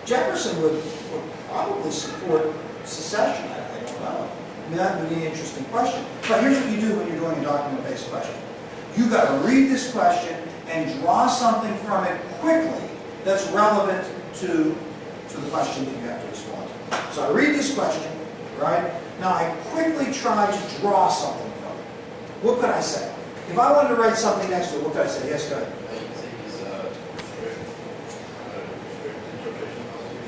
Jefferson would probably support secession. I don't know. I mean, that would be an interesting question. But here's what you do when you're doing a document-based question. You've got to read this question and draw something from it quickly that's relevant to the question that you have to respond to. So I read this question, right? Now I quickly try to draw something from it. What could I say? If I wanted to write something next to it, what could I say? Yes, go ahead.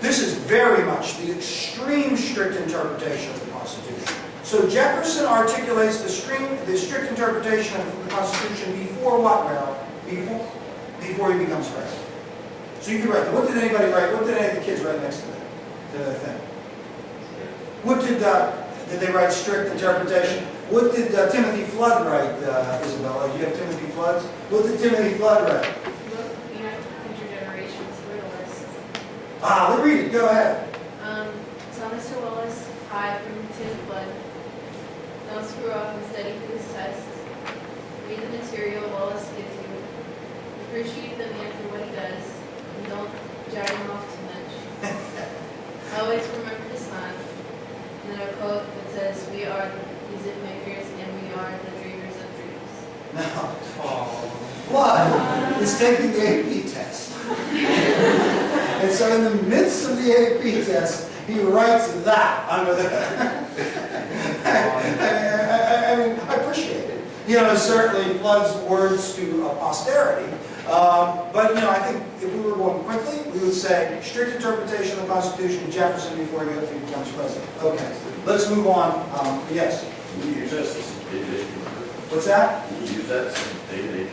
This is very much the extreme strict interpretation of the Constitution. So Jefferson articulates the strict interpretation of the Constitution before what, Merrill? Before he becomes president. So you can write that. What did anybody write? What did any of the kids write next to the thing? What did they write? Strict interpretation. What did Timothy Flood write, Isabella? Do you have Timothy Flood's? What did Timothy Flood write? Let's read it. Go ahead. So Mr. Wallace, I, from Tim Flood, don't screw up and study for this test. Read the material Wallace gives you. Appreciate the man for what he does, and don't jog him off too much. Always remember to smile. And then a quote that says, "We are the music makers, and we are the dreamers of dreams." Now, Flood is taking the AP test. And so in the midst of the AP test, he writes that under the... I mean, I appreciate it. You know, certainly Flood's words to posterity. But, you know, I think if we were going quickly, we would say strict interpretation of the Constitution, Jefferson before he becomes president. Okay, let's move on. Yes? Will you use that as a day-to-day? What's that? Will you use that as a day-to-day?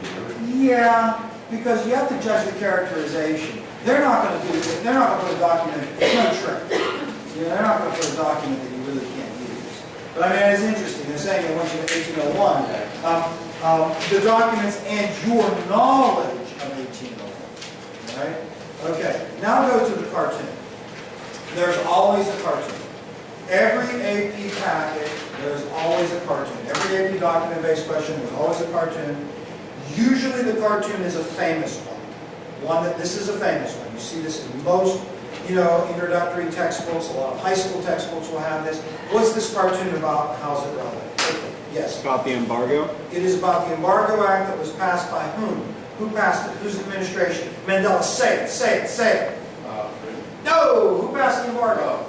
Yeah, because you have to judge the characterization. They're not going to do it. They're not going to put a document. It's no trick. You know, they're not going to put a document that you really can't use. But I mean, it's interesting. They're saying that once you get 1801, the documents and your knowledge of 1801. Right? Okay. Now go to the cartoon. There's always a cartoon. Every AP packet, there's always a cartoon. Every AP document-based question, there's always a cartoon. Usually the cartoon is a famous one. This is a famous one. You see this in most, you know, introductory textbooks. A lot of high school textbooks will have this. What's this cartoon about? How's it relevant? Yes? About the embargo? It is about the Embargo Act that was passed by whom? Who passed it? Whose administration? Mandela. Say it, say it, say it. No! Who passed the embargo?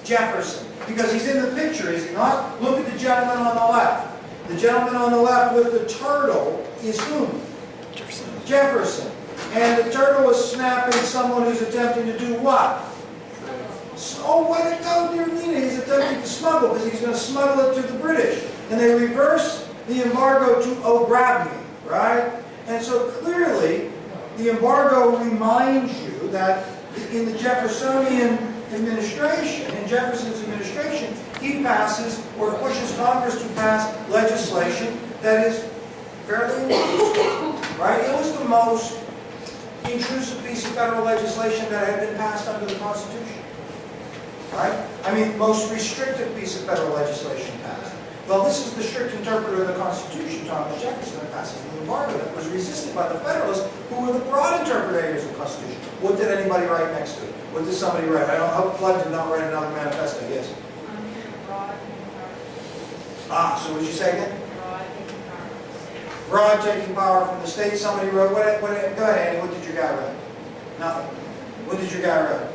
Jefferson. Because he's in the picture, is he not? Look at the gentleman on the left. The gentleman on the left with the turtle is whom? Jefferson. Jefferson. And the turtle is snapping someone who's attempting to do what? Oh, way to go, dear Nina. He's attempting to smuggle because he's going to smuggle it to the British. And they reverse the embargo to "oh, grab me," right? And so clearly, the embargo reminds you that in the Jeffersonian administration, in Jefferson's administration, he passes or pushes Congress to pass legislation that is fairly intrusive, right? It was the most intrusive piece of federal legislation that had been passed under the Constitution, right? I mean, most restrictive piece of federal legislation passed. Well, this is the strict interpreter of the Constitution, Thomas Jefferson, that passes the embargo that was resisted by the Federalists, who were the broad interpreters of the Constitution. What did anybody write next to it? What did somebody write? I don't know. Flood did not write another manifesto. Yes? So what did you say again? Broad taking power from the state. Somebody wrote, go ahead, Andy, what did your guy write? Nothing. What did your guy write?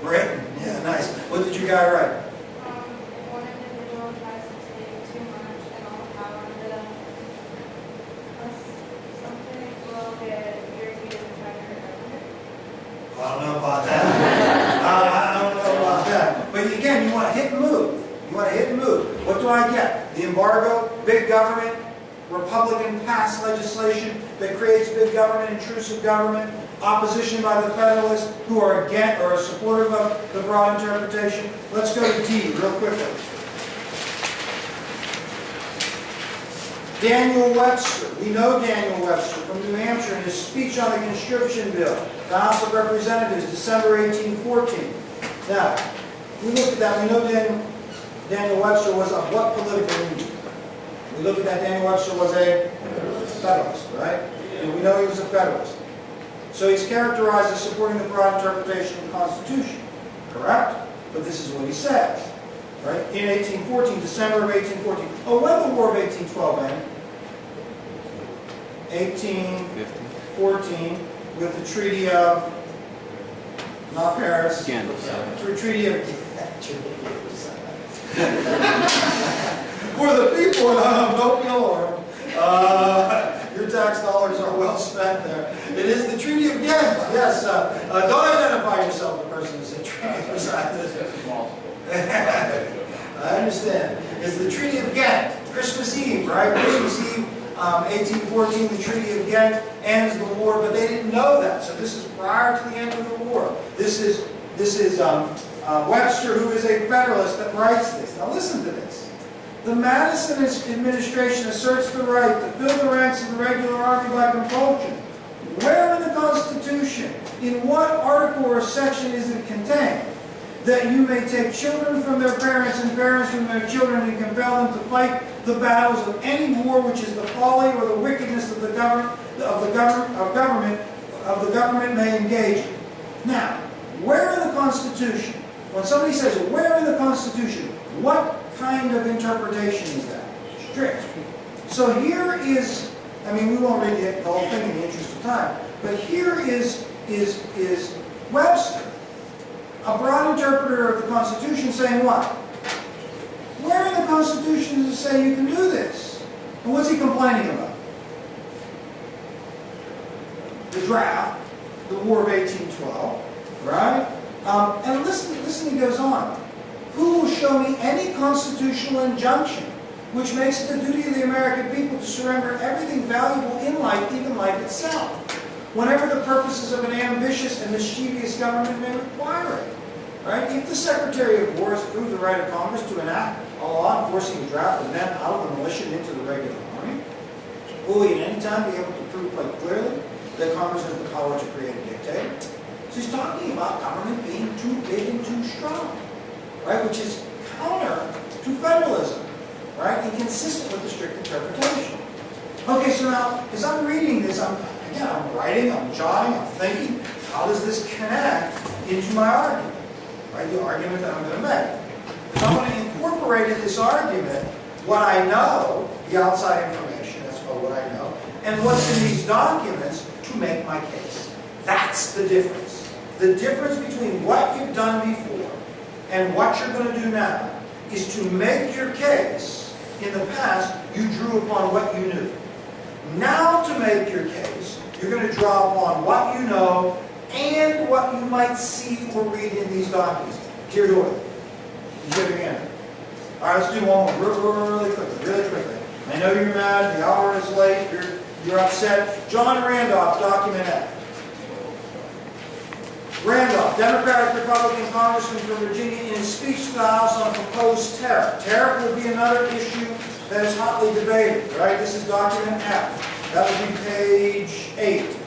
Britain. Yeah, nice. What did your guy write? One individual tries to take too much and all power under them. Something will get irritated and try to hurt everyone. I don't know about that. I don't know about that. But again, you want to hit and move. You want to hit and move. What do I get? The embargo, big government, Republican passed legislation that creates big government, intrusive government, opposition by the Federalists who are against or are supportive of the broad interpretation. Let's go to D real quickly. Daniel Webster. We know Daniel Webster from New Hampshire in his speech on the conscription bill, the House of Representatives, December 1814. Now, we look at that. We know Daniel Webster was of what political leaning? We look at that. Daniel Webster was a Federalist, right? And we know he was a Federalist. So he's characterized as supporting the broad interpretation of the Constitution, correct? But this is what he says, right? In 1814, December of 1814. Oh, when the War of 1812 ended? 1814, with the Treaty of, not Paris, Again. the Treaty of, for the people, don't be alarmed. Your tax dollars are well spent there. It is the Treaty of Ghent. Yes, don't identify yourself, the person who said Treaty of Versailles. I understand. It's the Treaty of Ghent. Christmas Eve, right? Christmas Eve, 1814, the Treaty of Ghent ends the war, but they didn't know that. So this is prior to the end of the war. This is Webster, who is a Federalist, that writes this. Now listen to this. The Madison administration asserts the right to fill the ranks of the regular army by compulsion. Where in the Constitution, in what article or section is it contained that you may take children from their parents and parents from their children and compel them to fight the battles of any war which is the folly or the wickedness of the government may engage in? Now, where in the Constitution? When somebody says, where in the Constitution, what kind of interpretation is that? Strict. So here is, I mean, we won't read the whole thing in the interest of time, but here is Webster, a broad interpreter of the Constitution, saying what? Where in the Constitution does it say you can do this? And what's he complaining about? The draft, the War of 1812, right? And listen, he goes on. Who will show me any constitutional injunction which makes it the duty of the American people to surrender everything valuable in life, even life itself, whenever the purposes of an ambitious and mischievous government may require it? Right? If the Secretary of War has approved the right of Congress to enact a law enforcing the draft of men out of the militia and into the regular army, will he at any time be able to prove quite clearly that Congress has the power to create a dictator? So he's talking about government being too big and too strong, right? Which is counter to federalism, right? Inconsistent with the strict interpretation. Okay, so now, as I'm reading this, I'm writing, I'm jotting, I'm thinking, how does this connect into my argument? Right? The argument that I'm going to make. So I'm going to incorporate in this argument what I know, the outside information, that's called what I know, and what's in these documents to make my case. That's the difference. The difference between what you've done before and what you're going to do now is to make your case. In the past, you drew upon what you knew. Now, to make your case, you're going to draw upon what you know and what you might see or read in these documents. Dear Doyle, you give your hand. All right, let's do one more, really quickly. I know you're mad. The hour is late. You're upset. John Randolph, document F. Randolph, Democratic Republican Congressman from Virginia, in his speech to the House on proposed tariff. Tariff will be another issue that is hotly debated, right? This is document F. That would be page 8.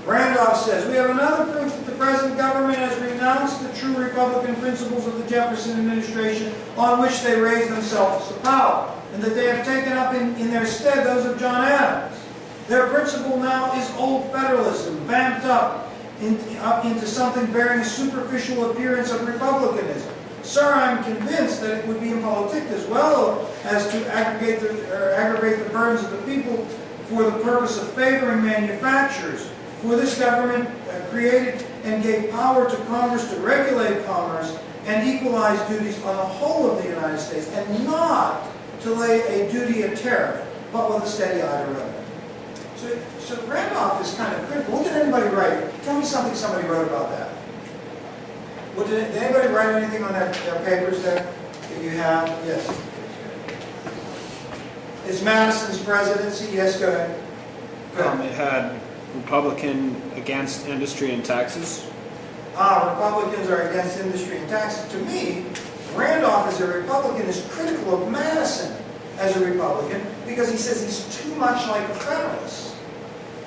Randolph says, we have another proof that the present government has renounced the true Republican principles of the Jefferson administration on which they raised themselves to power, and that they have taken up in their stead those of John Adams. Their principle now is old federalism, vamped up into something bearing a superficial appearance of republicanism. Sir, I'm convinced that it would be impolitic as well as to aggravate the burdens of the people for the purpose of favoring manufacturers. For this government created and gave power to Congress to regulate commerce and equalize duties on the whole of the United States, and not to lay a duty of tariff, but with a steady eye to revenue. So Randolph is kind of critical. What did anybody write? Tell me something somebody wrote about that. Did anybody write anything on their papers there? If you have, yes. It's Madison's presidency. Yes, go ahead. It had Republican against industry and taxes. Republicans are against industry and taxes. To me, Randolph as a Republican is critical of Madison as a Republican because he says he's too much like a Federalist.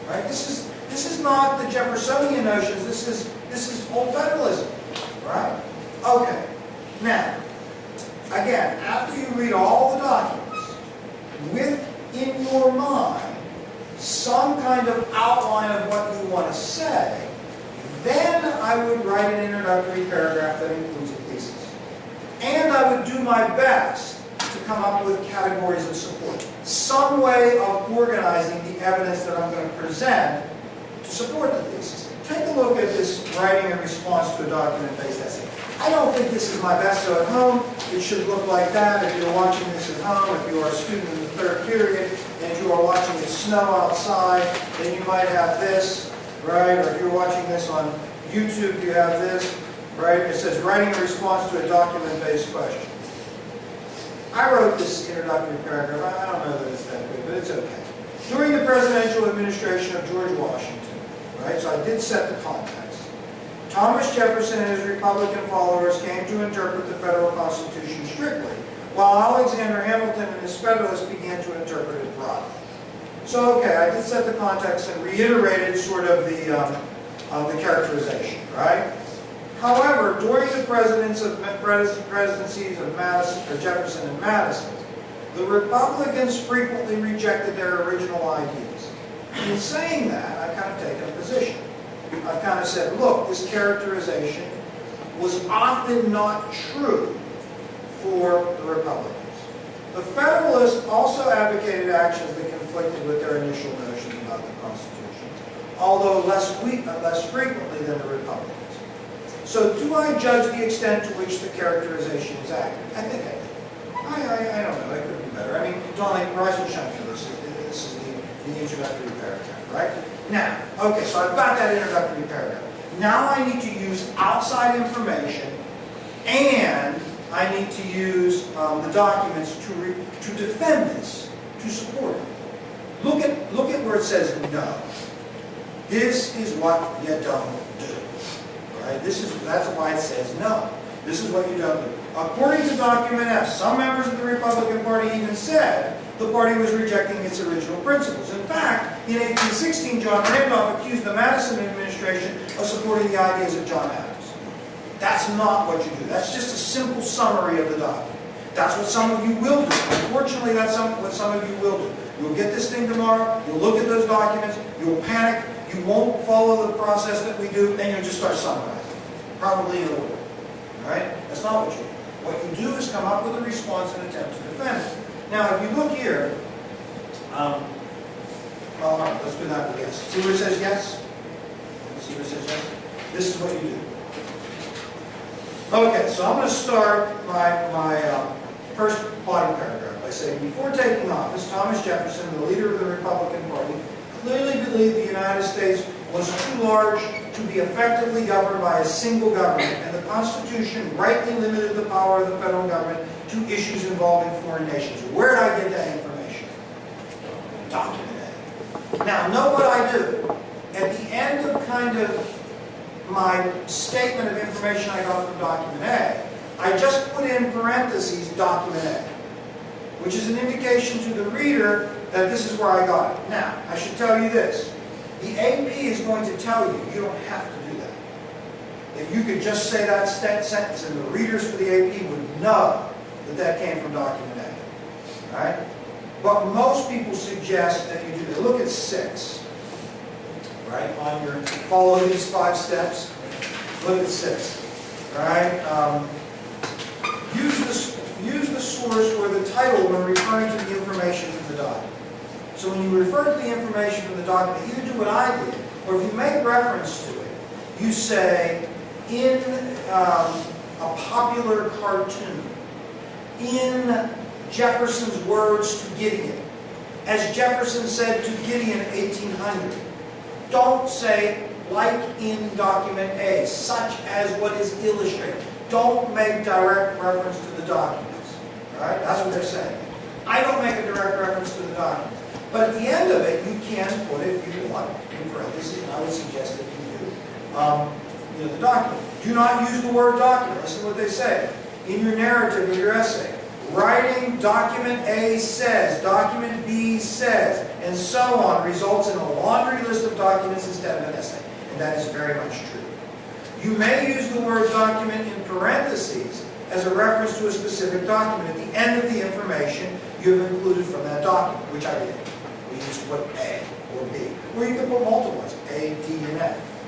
Right? This is not the Jeffersonian notions. This is old federalism. Right? Okay. Now, again, after you read all the documents, with in your mind some kind of outline of what you want to say, then I would write an introductory paragraph that includes a thesis. And I would do my best to come up with categories of support. Some way of organizing the evidence that I'm going to present to support the thesis. Take a look at this writing a response to a document-based essay. I don't think this is my best, so at home it should look like that. If you're watching this at home, if you are a student in the third period, and if you are watching it snow outside, then you might have this, right? Or if you're watching this on YouTube, you have this, right? It says writing a response to a document-based question. I wrote this introductory paragraph. I don't know that it's that good, but it's okay. During the presidential administration of George Washington, right? So I did set the context. Thomas Jefferson and his Republican followers came to interpret the federal Constitution strictly, while Alexander Hamilton and his Federalists began to interpret it broadly. So, okay, I did set the context and reiterated sort of the characterization, right? However, during the presidencies of Jefferson and Madison, the Republicans frequently rejected their original ideas. In saying that, I've kind of taken a position. I've kind of said, look, this characterization was often not true for the Republicans. The Federalists also advocated actions that conflicted with their initial notions about the Constitution, although less frequently than the Republicans. So do I judge the extent to which the characterization is accurate? I think I do. I don't know. It could be better. I mean, Don, rise and shine for this. This is the introductory paragraph, right? Now, okay, so I've got that introductory paragraph. Now I need to use outside information, and I need to use the documents to defend this, to support it. Look at where it says no. This is what you don't do. Right? That's why it says no. This is what you don't do. According to document F, some members of the Republican Party even said the party was rejecting its original principles. In fact, in 1816, John Randolph accused the Madison administration of supporting the ideas of John Adams. That's not what you do. That's just a simple summary of the document. That's what some of you will do. Unfortunately, that's what some of you will do. You'll get this thing tomorrow, you'll look at those documents, you'll panic, you won't follow the process that we do, and you'll just start summarizing. Probably in order. Right? That's not what you do. What you do is come up with a response and attempt to defend it. Now, if you look here, well, all right, let's do that with yes. See where it says yes? See where it says yes? This is what you do. Okay, so I'm going to start my first body paragraph by saying, before taking office, Thomas Jefferson, the leader of the Republican Party, clearly believed the United States was too large to be effectively governed by a single government, and the Constitution rightly limited the power of the federal government to issues involving foreign nations. Where did I get that information? Document A. Now, know what I do. At the end of kind of my statement of information I got from document A, I just put in parentheses document A, which is an indication to the reader that this is where I got it. Now, I should tell you this. The AP is going to tell you, you don't have to do that. If you could just say that sentence and the readers for the AP would know that that came from document A. Right? But most people suggest that you do that. Look at 6. Right? On your, follow these 5 steps. Look at 6. Right? Use the source or the title when referring to the information from the document. So when you refer to the information from the document, either do what I did, or if you make reference to it, you say, in a popular cartoon, in Jefferson's words to Gideon, as Jefferson said to Gideon in 1800. Don't say, like in document A, such as what is illustrated. Don't make direct reference to the documents. All right? That's what they're saying. I don't make a direct reference to the documents. But at the end of it, you can put it, if you want, in parentheses, and I would suggest that you do, the document. Do not use the word document. Listen to what they say. In your narrative or your essay, writing document A says, document B says, and so on results in a laundry list of documents instead of an essay. And that is very much true. You may use the word document in parentheses as a reference to a specific document at the end of the information you have included from that document, which I did. You just put A or B. Or you can put multiple ones, A, D, and F.